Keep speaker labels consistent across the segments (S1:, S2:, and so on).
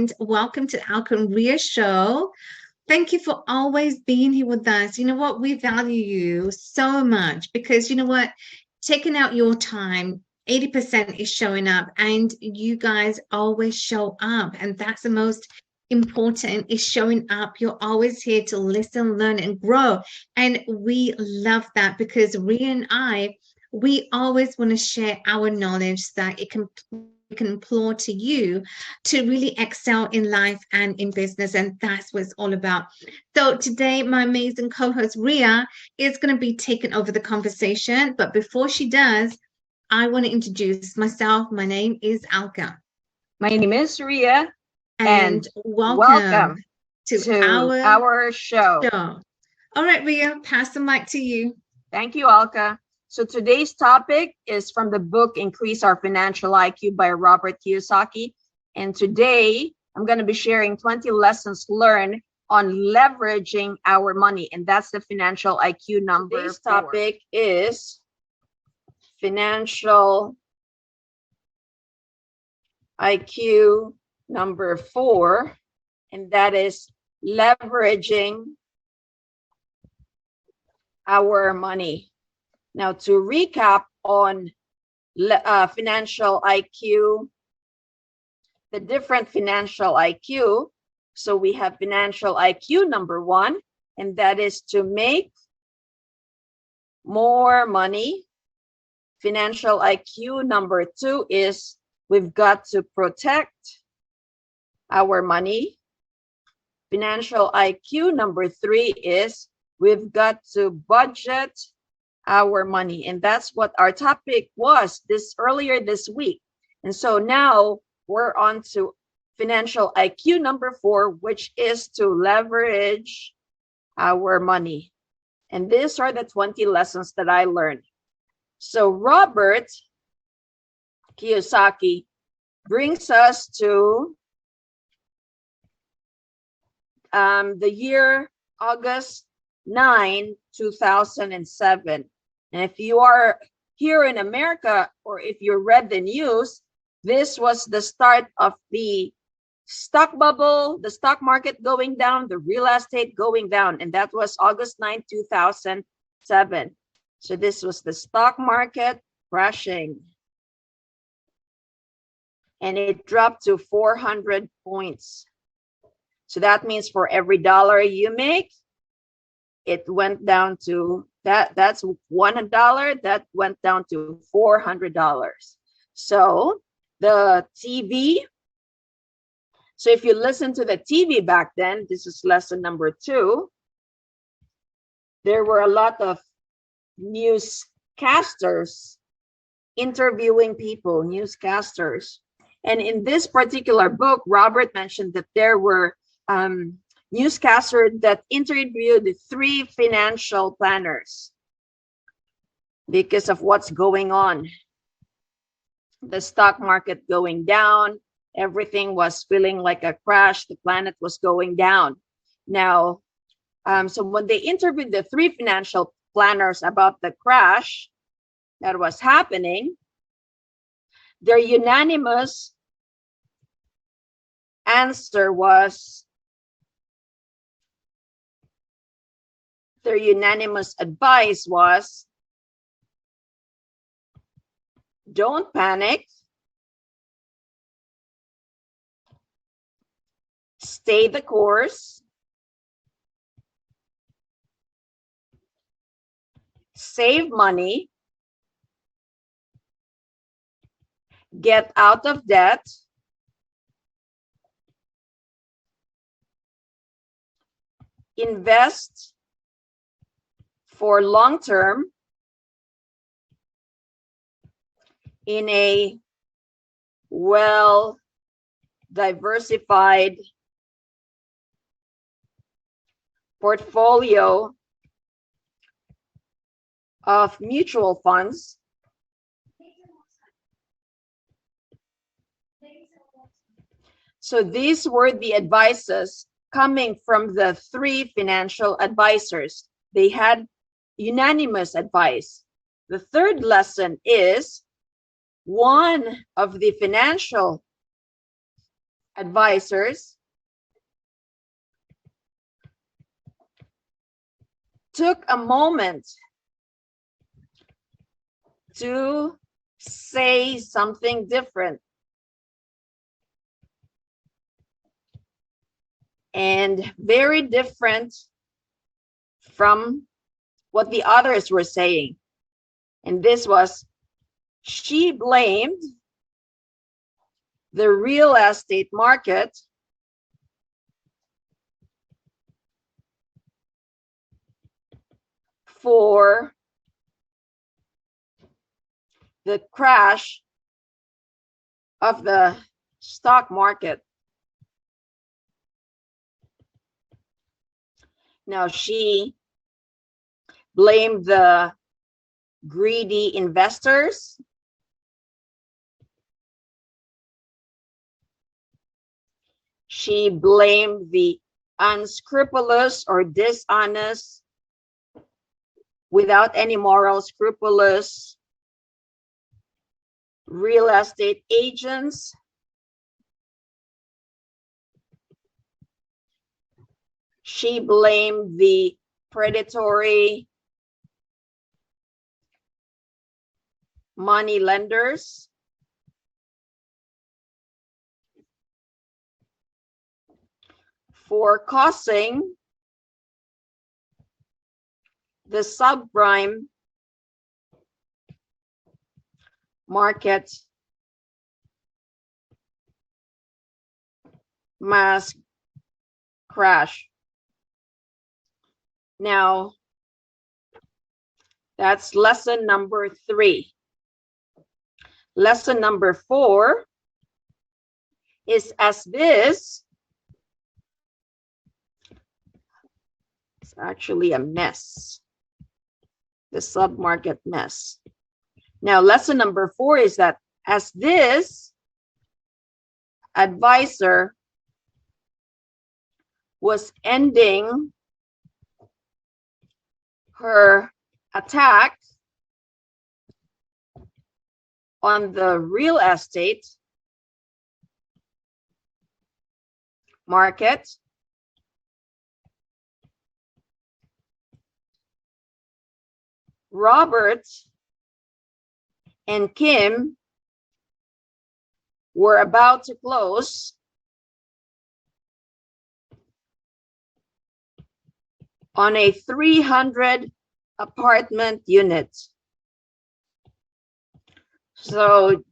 S1: and welcome to 𝗥𝗵𝗲 show. Thank you for always being here with us. You know what? We value you so much because you know what? Taking out your time, 80% is showing up, and you guys always show up, and that's the most important, is showing up. You're always here to listen, learn, and grow, and we love that because Rhea and I, we always want to share our knowledge so that it can implore to you to really excel in life and in business, and that's what it's all about. So today my amazing co-host Rhea is going to be taking over the conversation, but before she does, I want to introduce myself. My name is 𝗥𝗵𝗲.
S2: My name is Rhea,
S1: and welcome to
S2: our show.
S1: All right, Rhea, pass the mic to you.
S2: Thank you, 𝗥𝗵𝗲. So today's topic is from the book Increase Our Financial IQ by Robert Kiyosaki. And today I'm going to be sharing 20 lessons learned on leveraging our money. And that's the financial IQ number. Today's topic is financial IQ number 4. And that is leveraging our money. Now, to recap on financial IQ, the different financial IQ. So we have financial IQ number 1, and that is to make more money. Financial IQ number 2 is we've got to protect our money. Financial IQ number 3 is we've got to budget our money, and that's what our topic was earlier this week. And so now we're on to financial IQ number 4, which is to leverage our money. And these are the 20 lessons that I learned. So Robert Kiyosaki brings us to the year August 9, 2007. And if you are here in America, or if you read the news, this was the start of the stock bubble, the stock market going down, the real estate going down. And that was August 9, 2007. So this was the stock market crashing. And it dropped to 400 points. So that means for every dollar you make, it went down to that's $1 that went down to $400. So the TV, so if you listen to the TV back then, this is lesson number 2, there were a lot of newscasters interviewing people, newscasters. And in this particular book, Robert mentioned that there were newscaster that interviewed the 3 financial planners because of what's going on. The stock market going down, everything was feeling like a crash, the planet was going down. Now, so when they interviewed the 3 financial planners about the crash that was happening, their unanimous answer was, their unanimous advice was, don't panic, stay the course, save money, get out of debt, invest for long term in a well diversified portfolio of mutual funds. So these were the advices coming from the 3 financial advisors. They had unanimous advice. The third lesson is one of the financial advisors took a moment to say something different and very different from what the others were saying. And this was, she blamed the real estate market for the crash of the stock market. Now, she blamed the greedy investors. She blamed the unscrupulous or dishonest, without any moral, scrupulous real estate agents. She blamed the predatory money lenders. For causing the subprime market mass crash. Now, that's lesson number 3. Lesson number 4 is, as this, it's actually a mess, the submarket mess. Now, lesson number 4 is that as this advisor was ending her attack on the real estate market, Robert and Kim were about to close on a 300 apartment unit. So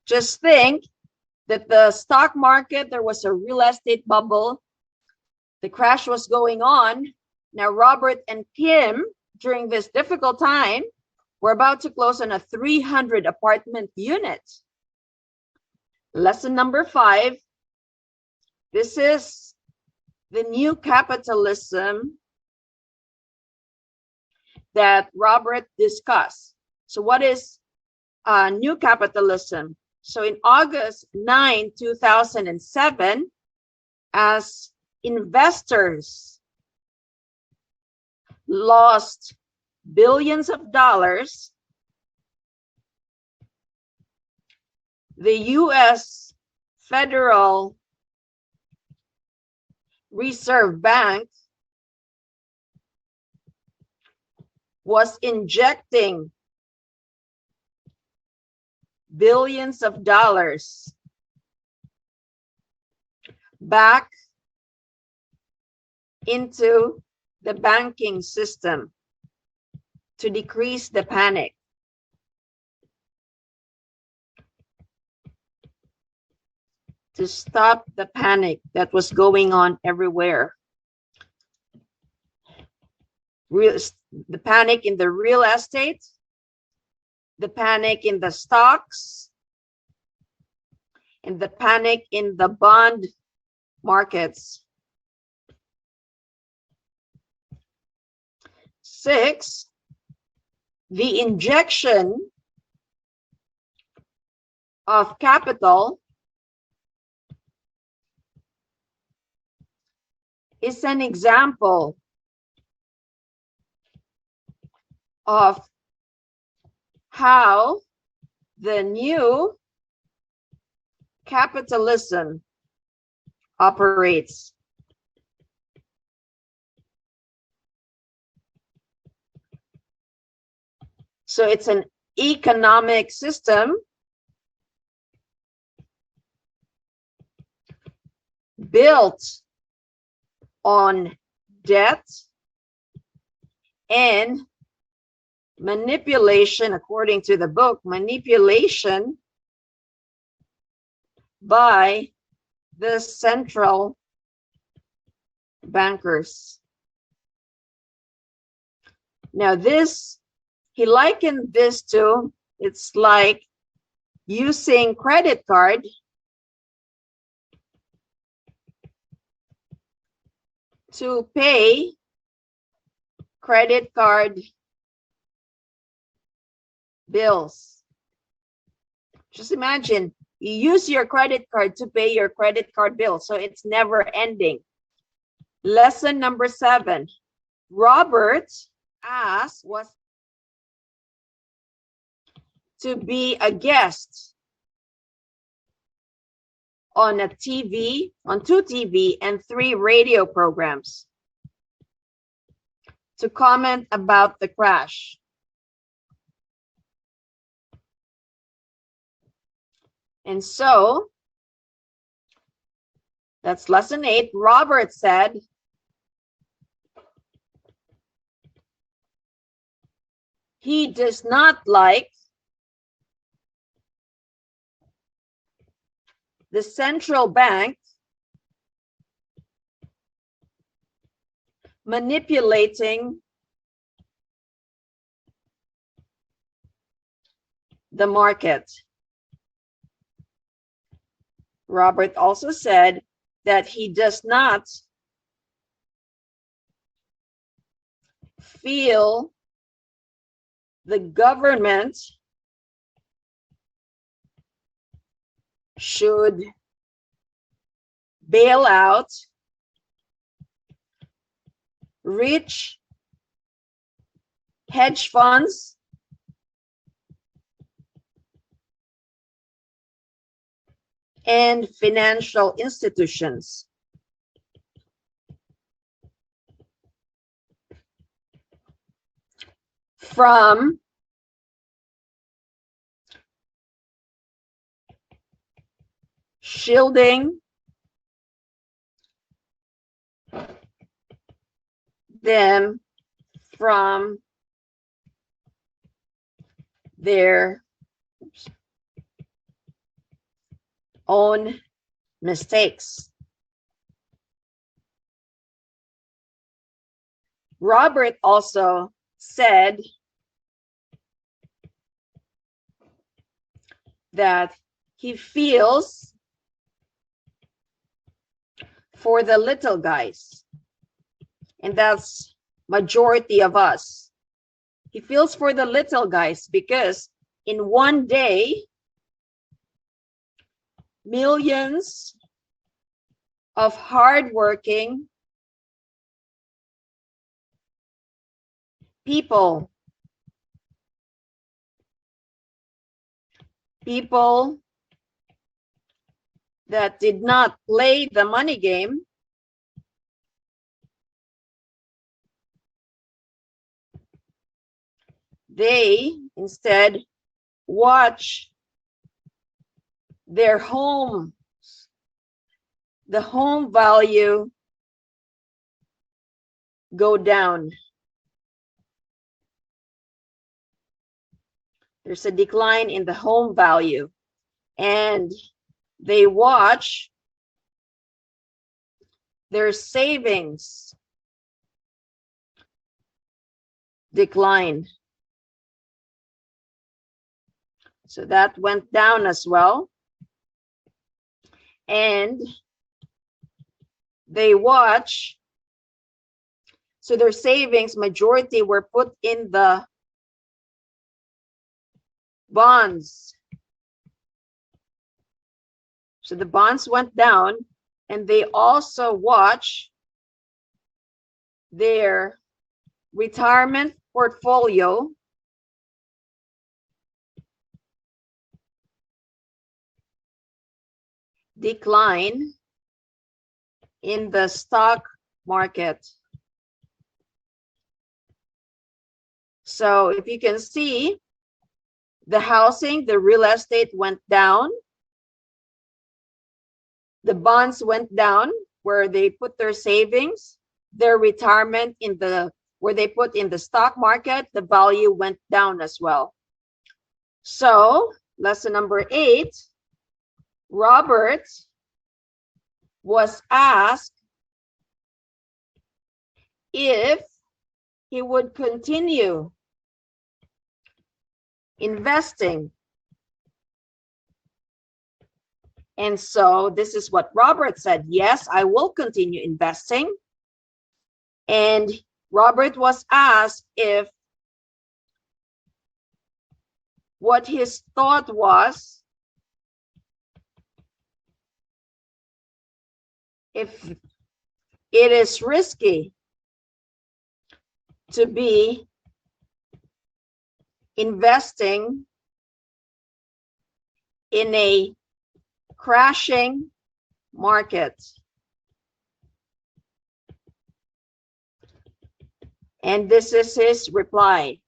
S2: just think that the stock market, there was a real estate bubble. The crash was going on. Now Robert and Kim, during this difficult time, were about to close on a 300 apartment unit. Lesson number 5. This is the new capitalism that Robert discussed. So what is new capitalism? So in August 9, 2007, as investors lost billions of dollars, the U.S. Federal Reserve Bank was injecting billions of dollars back into the banking system to decrease the panic. To stop the panic that was going on everywhere. The panic in the real estate, the panic in the stocks, and the panic in the bond markets. 6, the injection of capital is an example of how the new capitalism operates. So it's an economic system built on debt and manipulation, according to the book, manipulation by the central bankers. Now this, he likened this to, it's like using credit card to pay credit card bills. Just imagine, you use your credit card to pay your credit card bill, so it's never ending. Lesson number 7. Robert was to be a guest on a TV, on 2 TV and 3 radio programs to comment about the crash. And so, that's lesson 8. Robert said, he does not like the central bank manipulating the market. Robert also said that he does not feel the government should bail out rich hedge funds and financial institutions. From shielding them from their own mistakes. Robert also said that he feels for the little guys, and that's majority of us. He feels for the little guys because in one day, millions of hardworking people that did not play the money game they instead watch their homes, the home value go down. There's a decline in the home value, and they watch their savings decline. So that went down as well. And they watch, so their savings, majority were put in the bonds. So the bonds went down, and they also watch their retirement portfolio decline in the stock market. So if you can see, the housing, the real estate went down. The bonds went down where they put their savings, their retirement in the where they put in the stock market, the value went down as well. So lesson number 8, Robert was asked if he would continue investing. And so this is what Robert said: yes, I will continue investing. And Robert was asked if what his thought was if it is risky to be investing in a crashing market. And this is his reply.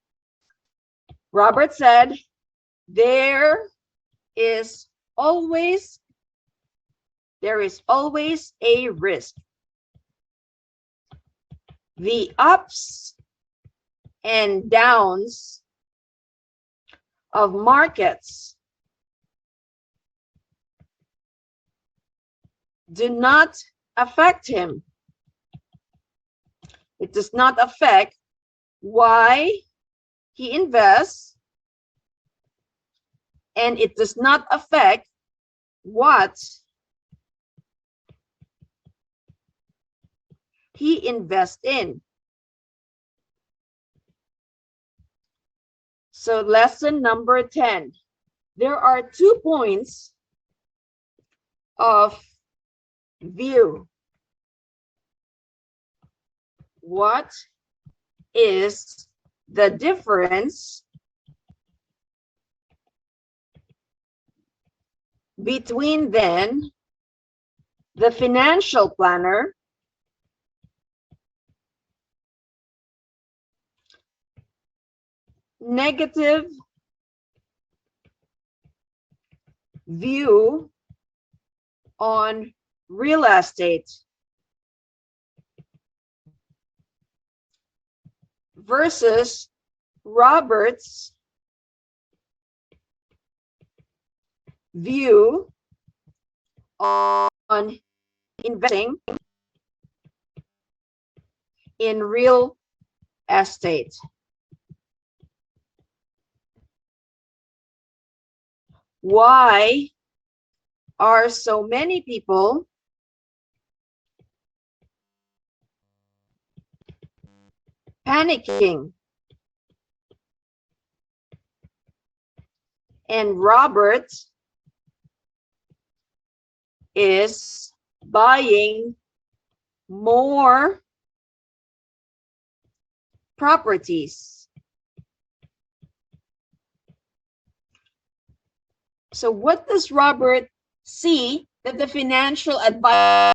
S2: Robert said, there is always a risk. The ups and downs of markets do not affect him. It does not affect why he invests, and it does not affect what he invests in. So lesson number 10. There are 2 points of view. What is the difference between then the financial planner negative view on real estate versus Robert's view on investing in real estate? Why are so many people panicking? And Robert is buying more properties. So what does Robert see that the financial advisor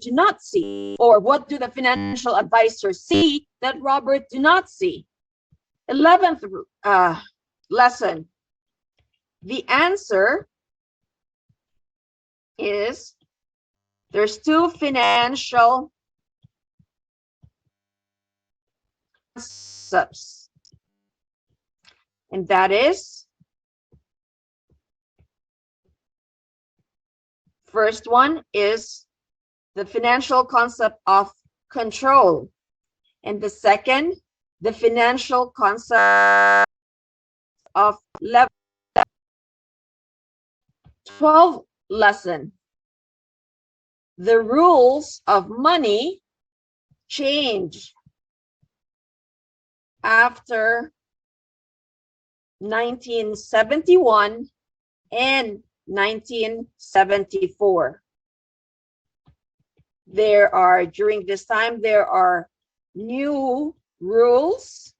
S2: do not see? Or what do the financial advisors see that Robert do not see? 11th lesson. The answer is there's 2 financial concepts, and that is, first one is the financial concept of control, and the second, the financial concept of level. 12th lesson. The rules of money change after 1971 and 1974. During this time, there are new rules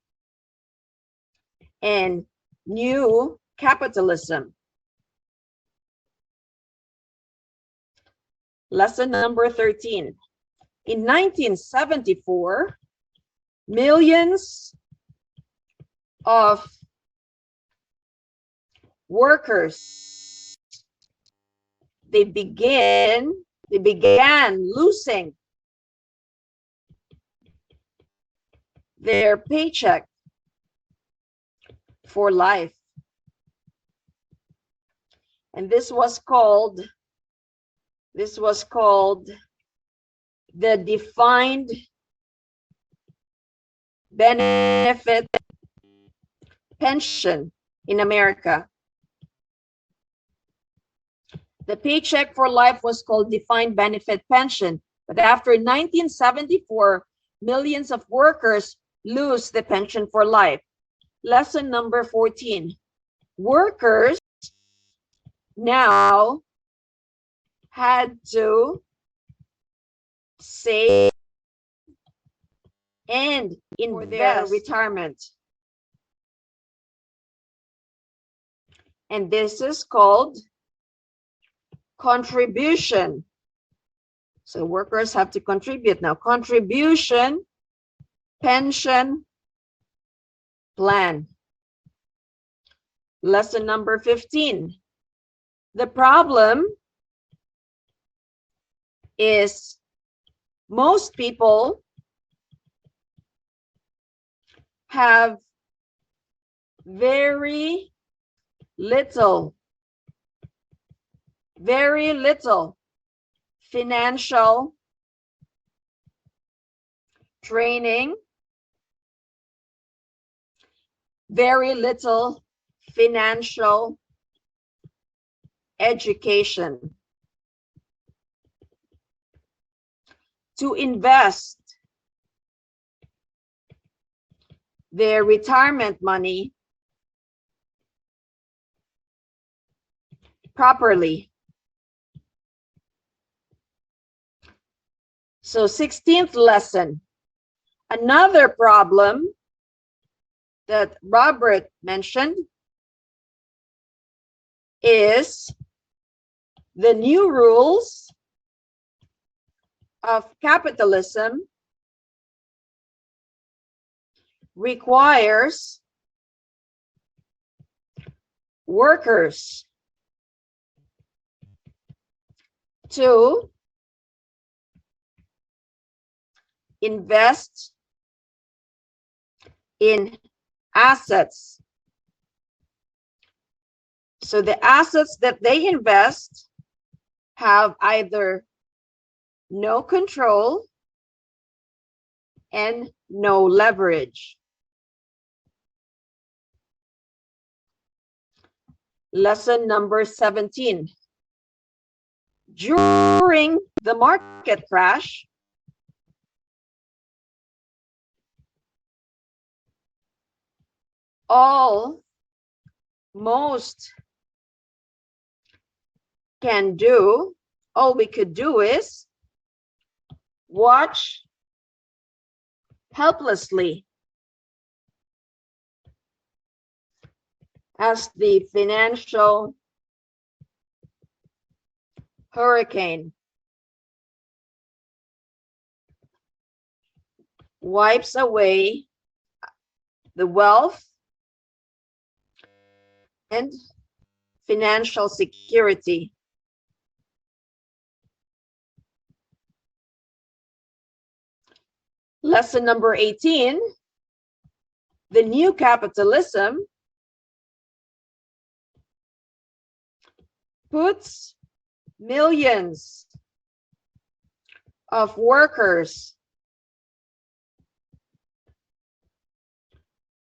S2: and new capitalism. Lesson number 13. In 1974, millions of workers, they began losing their paycheck for life. And this was called the defined benefit pension in America. The paycheck for life was called defined benefit pension, but after 1974, millions of workers lose the pension for life. Lesson number 14. Workers now had to save and invest for their retirement. And this is called contribution. So workers have to contribute now. Contribution pension plan. Lesson number 15. The problem is most people have very little financial training, very little financial education to invest their retirement money properly. So 16th lesson, another problem that Robert mentioned is the new rules of capitalism requires workers to invest in assets. So the assets that they invest have either no control and no leverage. Lesson number 17. During the market crash, all we could do is watch helplessly as the financial hurricane wipes away the wealth and financial security. Lesson number 18, the new capitalism puts millions of workers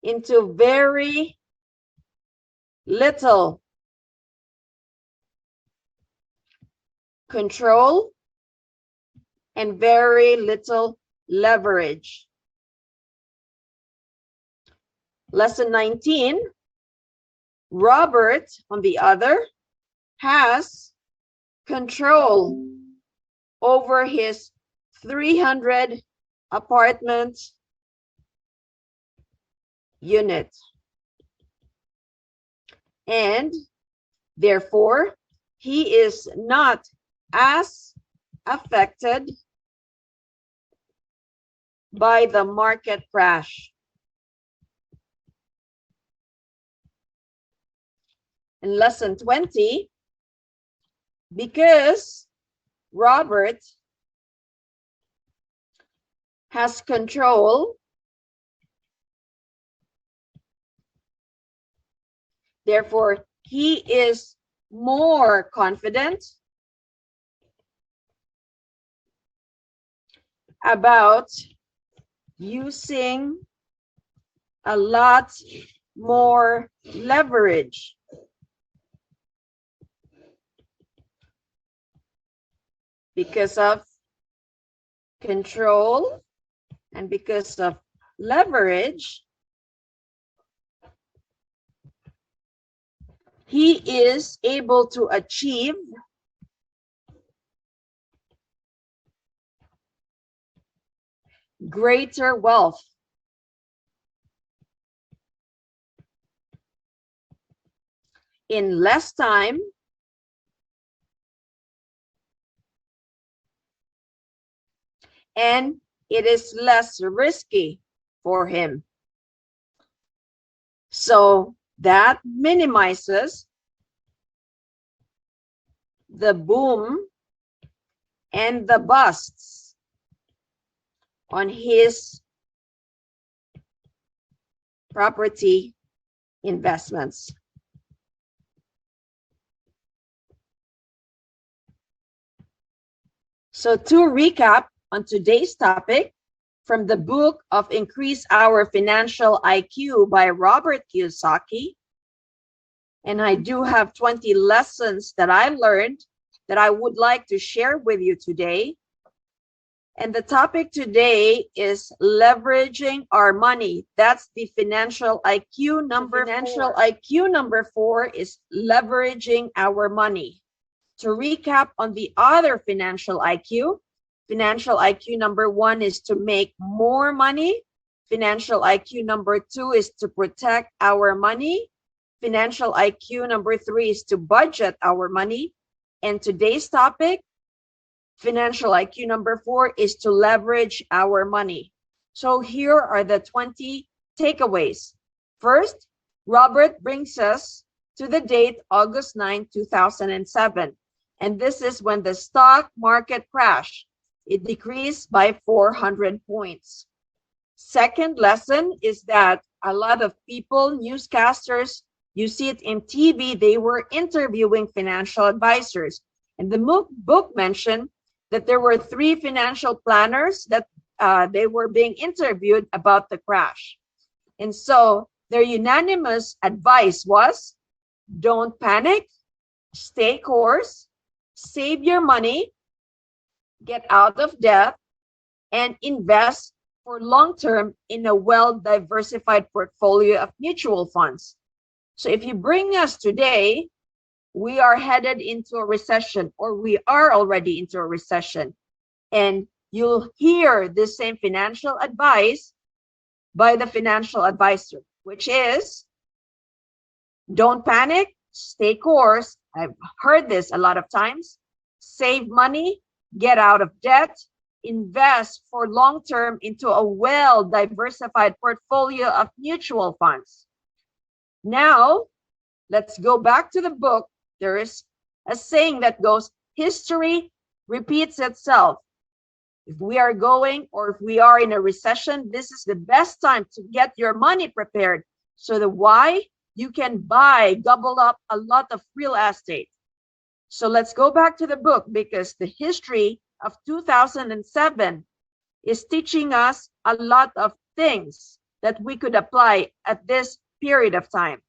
S2: into very little control and very little leverage. Lesson 19, Robert, on the other, has control over his 300 apartment unit. And therefore, he is not as affected by the market crash. In lesson 20, because Robert has control, therefore he is more confident about using a lot more leverage. Because of control and because of leverage, he is able to achieve greater wealth. In less time and it is less risky for him. So that minimizes the boom and the busts on his property investments. So to recap on today's topic, from the book of Increase Our Financial IQ by Robert Kiyosaki, and I do have 20 lessons that I learned that I would like to share with you today. And the topic today is leveraging our money. That's the financial IQ number 4. Financial IQ number 4 is leveraging our money. To recap on the other financial IQ number 1 is to make more money. Financial IQ number 2 is to protect our money. Financial IQ number 3 is to budget our money. And today's topic, financial IQ number 4, is to leverage our money. So here are the 20 takeaways. First, Robert brings us to the date August 9, 2007. And this is when the stock market crashed. It decreased by 400 points. Second lesson is that a lot of people, newscasters, you see it in TV, they were interviewing financial advisors. And the book mentioned that there were 3 financial planners that they were being interviewed about the crash. And so their unanimous advice was, don't panic, stay course, save your money, get out of debt, and invest for long-term in a well-diversified portfolio of mutual funds. So if you bring us today, we are headed into a recession, or we are already into a recession. And you'll hear the same financial advice by the financial advisor, which is, don't panic, stay course. I've heard this a lot of times. Save money, get out of debt, invest for long-term into a well-diversified portfolio of mutual funds. Now, let's go back to the book. There is a saying that goes, history repeats itself. If we are going, or if we are in a recession, this is the best time to get your money prepared. So the why, you can gobble up a lot of real estate. So let's go back to the book, because the history of 2007 is teaching us a lot of things that we could apply at this period of time.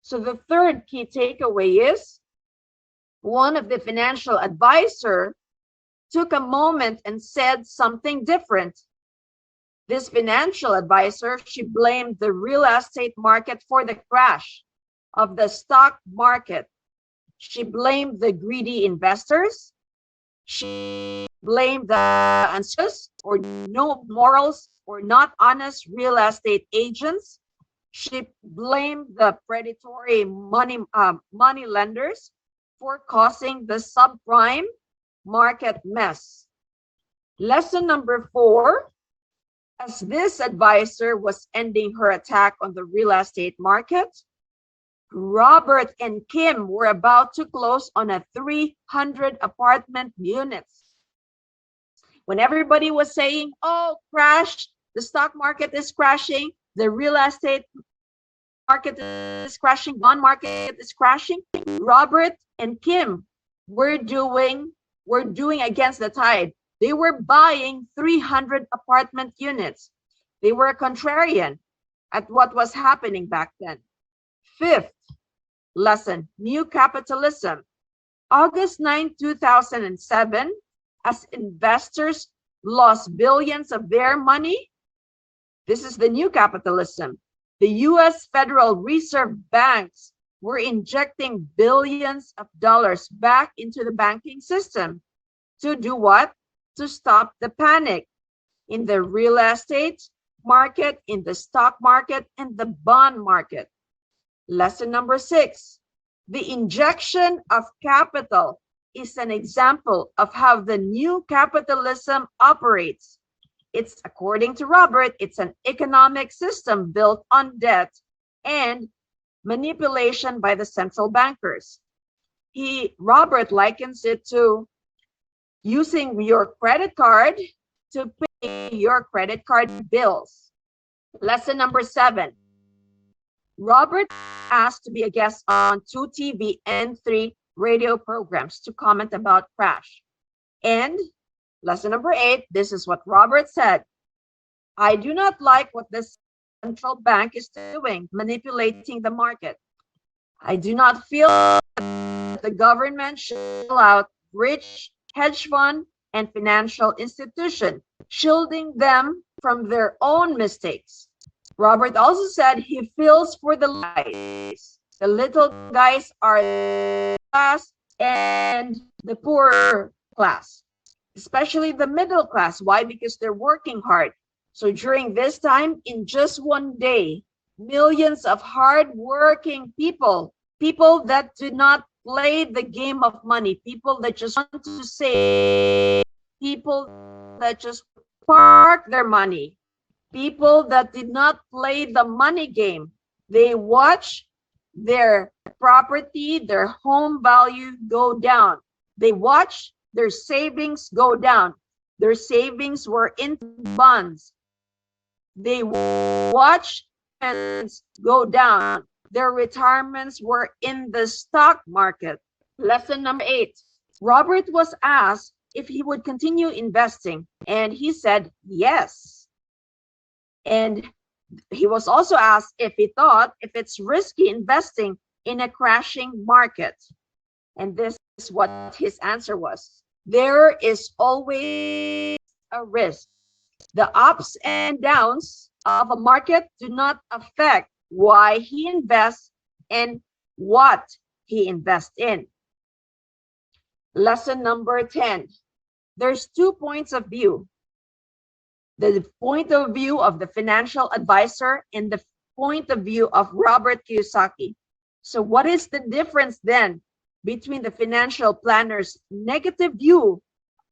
S2: So the third key takeaway is, one of the financial advisor took a moment and said something different. This financial advisor, she blamed the real estate market for the crash of the stock market. She blamed the greedy investors. She blamed the unscrupulous or no morals or not honest real estate agents. She blamed the predatory money lenders for causing the subprime market mess. Lesson number 4, as this advisor was ending her attack on the real estate market, Robert and Kim were about to close on a 300 apartment units. When everybody was saying, oh, crash, the stock market is crashing, the real estate market is crashing, bond market is crashing, Robert and Kim were doing against the tide. They were buying 300 apartment units. They were a contrarian at what was happening back then. 5th lesson, new capitalism. August 9, 2007, as investors lost billions of their money, this is the new capitalism. The US Federal Reserve banks were injecting billions of dollars back into the banking system. To do what? To stop the panic in the real estate market, in the stock market, and the bond market. Lesson number 6, the injection of capital is an example of how the new capitalism operates. It's, according to Robert, it's an economic system built on debt and manipulation by the central bankers. Robert likens it to using your credit card to pay your credit card bills. Lesson number 7, Robert asked to be a guest on 2 TV and 3 radio programs to comment about crash. And lesson number 8, this is what Robert said: I do not like what the central bank is doing, manipulating the market. I do not feel that the government should bail out rich hedge fund and financial institution, shielding them from their own mistakes. Robert also said he feels for the guys. The little guys are the class and the poor class, especially the middle class. Why? Because they're working hard. So during this time, in just one day, millions of hard-working people that do not play the game of money, people that just want to save, people that just park their money, people that did not play the money game. They watch their property, their home value go down. They watch their savings go down. Their savings were in bonds. They watch retirements go down. Their retirements were in the stock market. Lesson number 8. Robert was asked if he would continue investing, and he said yes. And he was also asked if he thought if it's risky investing in a crashing market. And this is what his answer was: there is always a risk. The ups and downs of a market do not affect why he invests and what he invests in. Lesson number 10. There's 2 points of view: the point of view of the financial advisor and the point of view of Robert Kiyosaki. So what is the difference then between the financial planner's negative view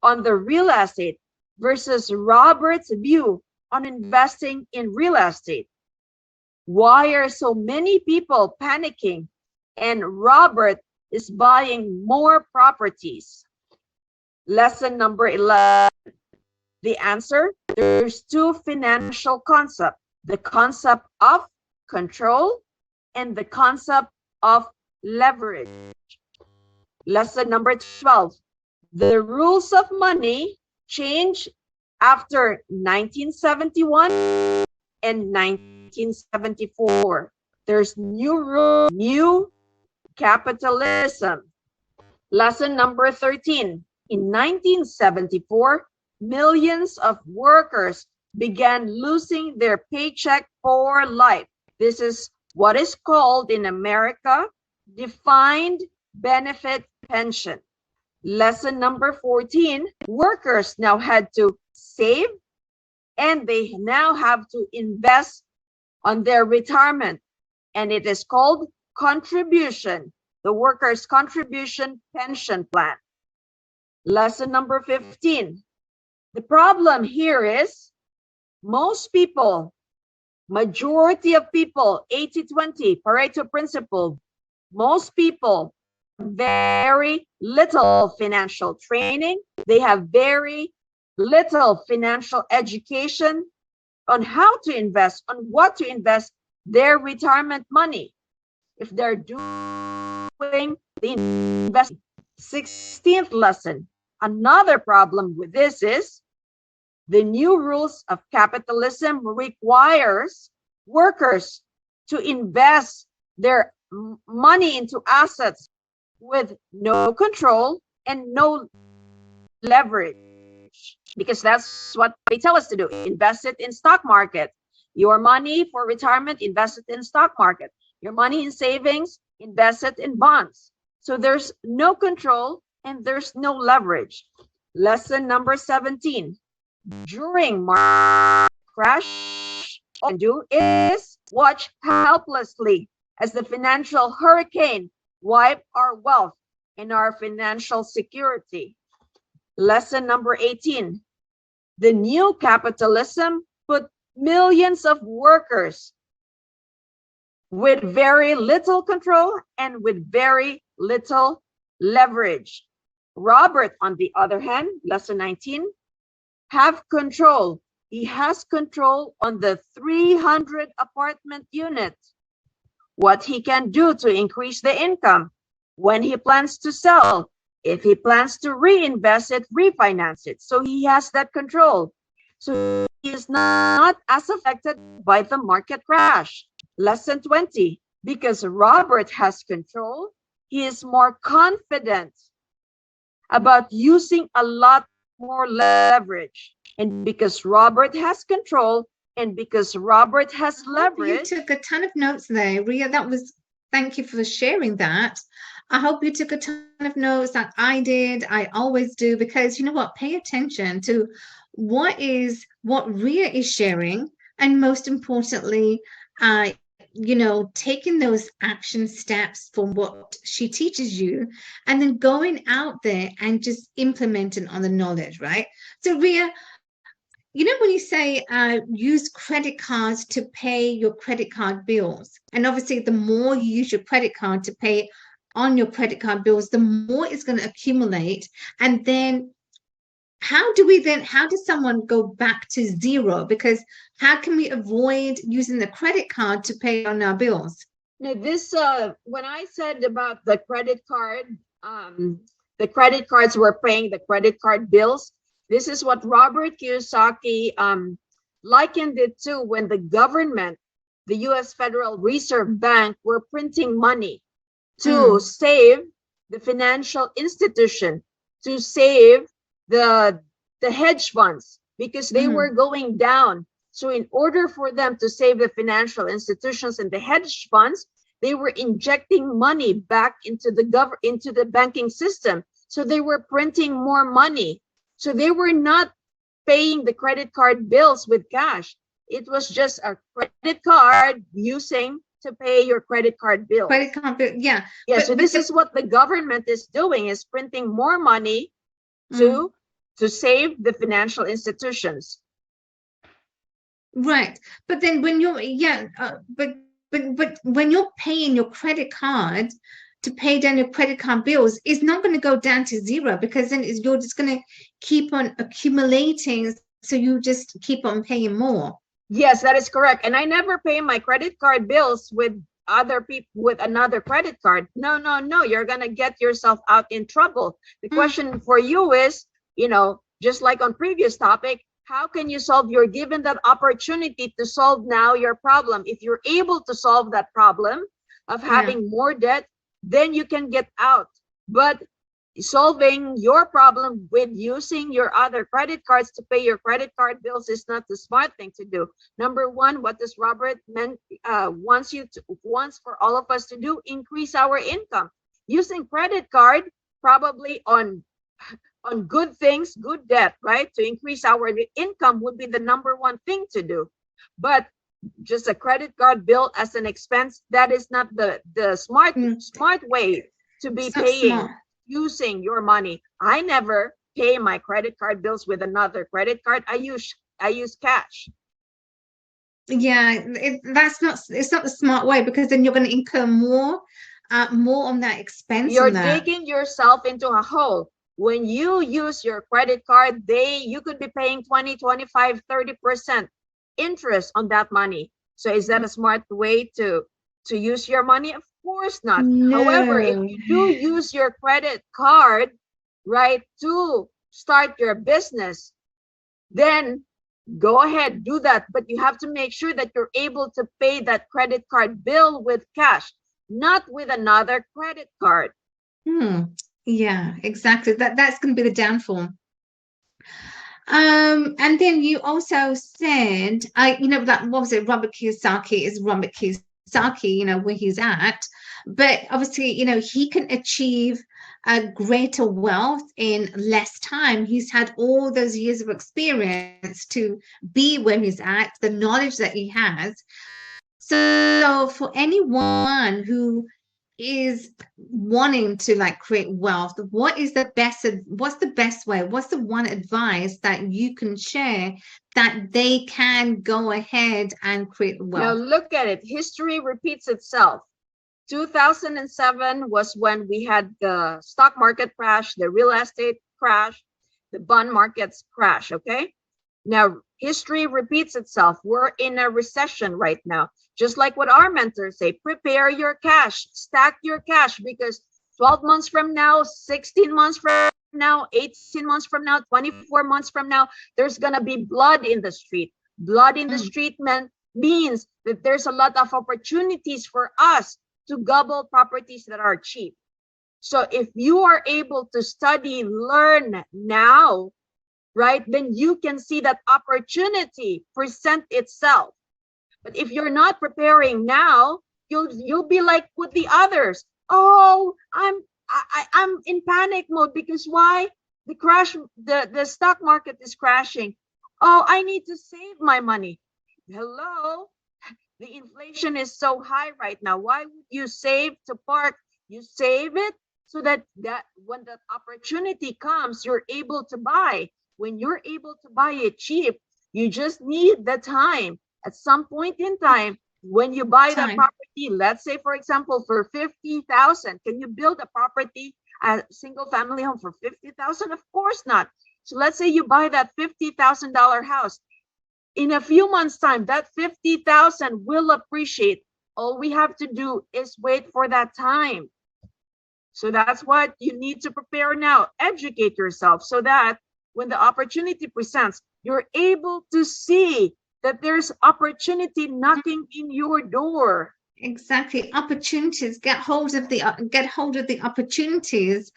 S2: on the real estate versus Robert's view on investing in real estate? Why are so many people panicking and Robert is buying more properties? Lesson number 11. The answer: there's 2 financial concepts: the concept of control and the concept of leverage. Lesson number 12. The rules of money changed after 1971 and 1974. There's new rules, new capitalism. Lesson number 13. In 1974, millions of workers began losing their paycheck for life. This is what is called in America defined benefit pension. Lesson number 14, workers now had to save and they now have to invest on their retirement, and it is called contribution, the workers' contribution pension plan. Lesson number 15. The problem here is most people, majority of people, 80-20, Pareto principle, most people very little financial training. They have very little financial education on how to invest, on what to invest their retirement money. If they're doing the investment. 16th lesson. Another problem with this is the new rules of capitalism requires workers to invest their money into assets with no control and no leverage, because that's what they tell us to do. Invest it in stock market. Your money for retirement, invest it in stock market. Your money in savings, invest it in bonds. So there's no control and there's no leverage. Lesson number 17. During market crash, all you can do is watch helplessly as the financial hurricane wipe our wealth and our financial security. Lesson number 18. The new capitalism put millions of workers with very little control and with very little leverage. Robert, on the other hand, lesson 19, have control. He has control on the 300 apartment unit. What he can do to increase the income, when he plans to sell, if he plans to reinvest it, refinance it. So he has that control. So he is not as affected by the market crash. Lesson 20, because Robert has control, he is more confident about using a lot more leverage. And because Robert has control and because Robert has leverage.
S1: You took a ton of notes there, Ria. Thank you for sharing that. I hope you took a ton of notes that I did. I always do, because you know what? Pay attention to what Ria is sharing, and most importantly, taking those action steps from what she teaches you, and then going out there and just implementing on the knowledge, right? So Ria, when you say use credit cards to pay your credit card bills, and obviously the more you use your credit card to pay on your credit card bills, the more it's going to accumulate. And then how does someone go back to zero? Because how can we avoid using the credit card to pay on our bills?
S2: Now this, when I said about the credit card, the credit cards were paying the credit card bills. This is what Robert Kiyosaki likened it to when the government, the U.S. Federal Reserve Bank, were printing money to save the financial institution, to save the hedge funds, because they were going down. So in order for them to save the financial institutions and the hedge funds, they were injecting money back into the banking system. So they were printing more money. So they were not paying the credit card bills with cash. It was just a credit card using to pay your credit card bill.
S1: Credit card bill, yeah.
S2: Yeah, so this is what the government is doing, is printing more money to save the financial institutions.
S1: Right. But then when you're but when you're paying your credit card to pay down your credit card bills, it's not going to go down to zero, because then you're just going to keep on accumulating. So you just keep on paying more.
S2: Yes, that is correct. And I never pay my credit card bills with other people, with another credit card. No, you're going to get yourself out in trouble. The question for you is, just like on previous topic, how can you solve? You're given that opportunity to solve now your problem. If you're able to solve that problem of having more debt, then you can get out. But solving your problem with using your other credit cards to pay your credit card bills is not the smart thing to do. Number one, what does Robert wants for all of us to do? Increase our income. Using credit card probably on good things, good debt, right? To increase our income would be the number one thing to do. But just a credit card bill as an expense, that is not the smart way to be paying. using your money. I never pay my credit card bills with another credit card. I use cash.
S1: Yeah, it's not the smart way, because then you're going to incur more on that expense
S2: You're
S1: on that.
S2: digging yourself into a hole. When you use your credit card, you could be paying 20, 25, 30% interest on that money. So is that a smart way to use your money? Of course not. However, if
S1: No.
S2: you do use your credit card, right, to start your business, then go ahead, do that. But you have to make sure that you're able to pay that credit card bill with cash, not with another credit card.
S1: Yeah, exactly. That's going to be the downfall. And then you also said, that, what was it? Robert Kiyosaki is Robert Kiyosaki, where he's at. But obviously, he can achieve a greater wealth in less time. He's had all those years of experience to be where he's at, the knowledge that he has. So for anyone who is wanting to like create wealth, what's the best way, what's the one advice that you can share that they can go ahead and create
S2: Now
S1: wealth?
S2: look at it. History repeats itself. 2007 was when we had the stock market crash, the real estate crash, the bond markets crash. Okay. Now history repeats itself. We're in a recession right now. Just like what our mentors say, prepare your cash, stack your cash, because 12 months from now, 16 months from now, 18 months from now, 24 months from now, there's going to be blood in the street. Blood in the street means that there's a lot of opportunities for us to gobble properties that are cheap. So if you are able to study, learn now, right, then you can see that opportunity present itself. But if you're not preparing now, you'll be like with the others. Oh, I'm in panic mode because why? The stock market is crashing. Oh, I need to save my money. Hello, the inflation is so high right now. Why would you save to park? You save it so that when that opportunity comes, you're able to buy. When you're able to buy it cheap, you just need the time. At some point in time, when you buy that property, let's say, for example, for 50,000, can you build a property, a single family home for 50,000? Of course not. So let's say you buy that $50,000 house. In a few months' time, that 50,000 will appreciate. All we have to do is wait for that time. So that's what you need to prepare now. Educate yourself so that when the opportunity presents, you're able to see that there's opportunity knocking in your door.
S1: Exactly. Opportunities. Get hold of the opportunities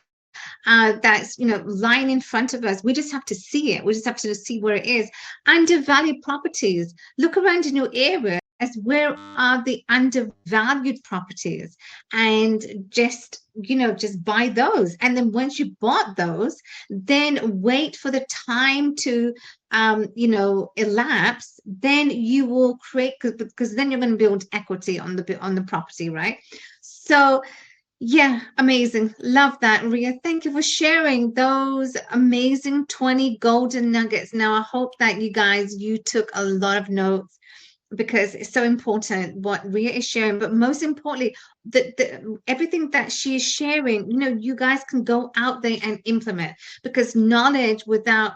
S1: that's lying in front of us. We just have to see it. We just have to see where it is. Undervalued properties. Look around in your area as where are the undervalued properties, and just buy those. And then once you bought those, then wait for the time to elapse. Then you will create, because then you're going to build equity on the property, right? So yeah, amazing. Love that, Ria. Thank you for sharing those amazing 20 golden nuggets. Now, I hope that you took a lot of notes, because it's so important what Ria is sharing. But most importantly, everything that she is sharing, you guys can go out there and implement, because knowledge without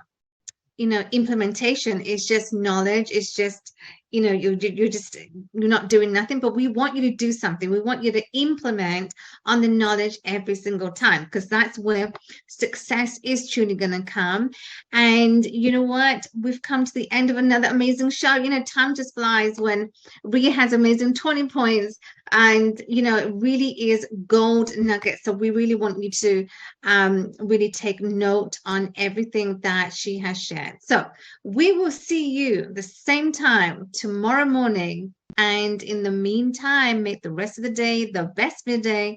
S1: implementation is just knowledge. It's just you're not doing nothing. But we want you to do something. We want you to implement on the knowledge every single time, because that's where success is truly going to come. And you know what, we've come to the end of another amazing show. Time just flies when Ria has amazing 20 points, and it really is gold nuggets. So we really want you to really take note on everything that she has shared. So we will see you the same time tomorrow morning. And in the meantime, make the rest of the day the best of your day.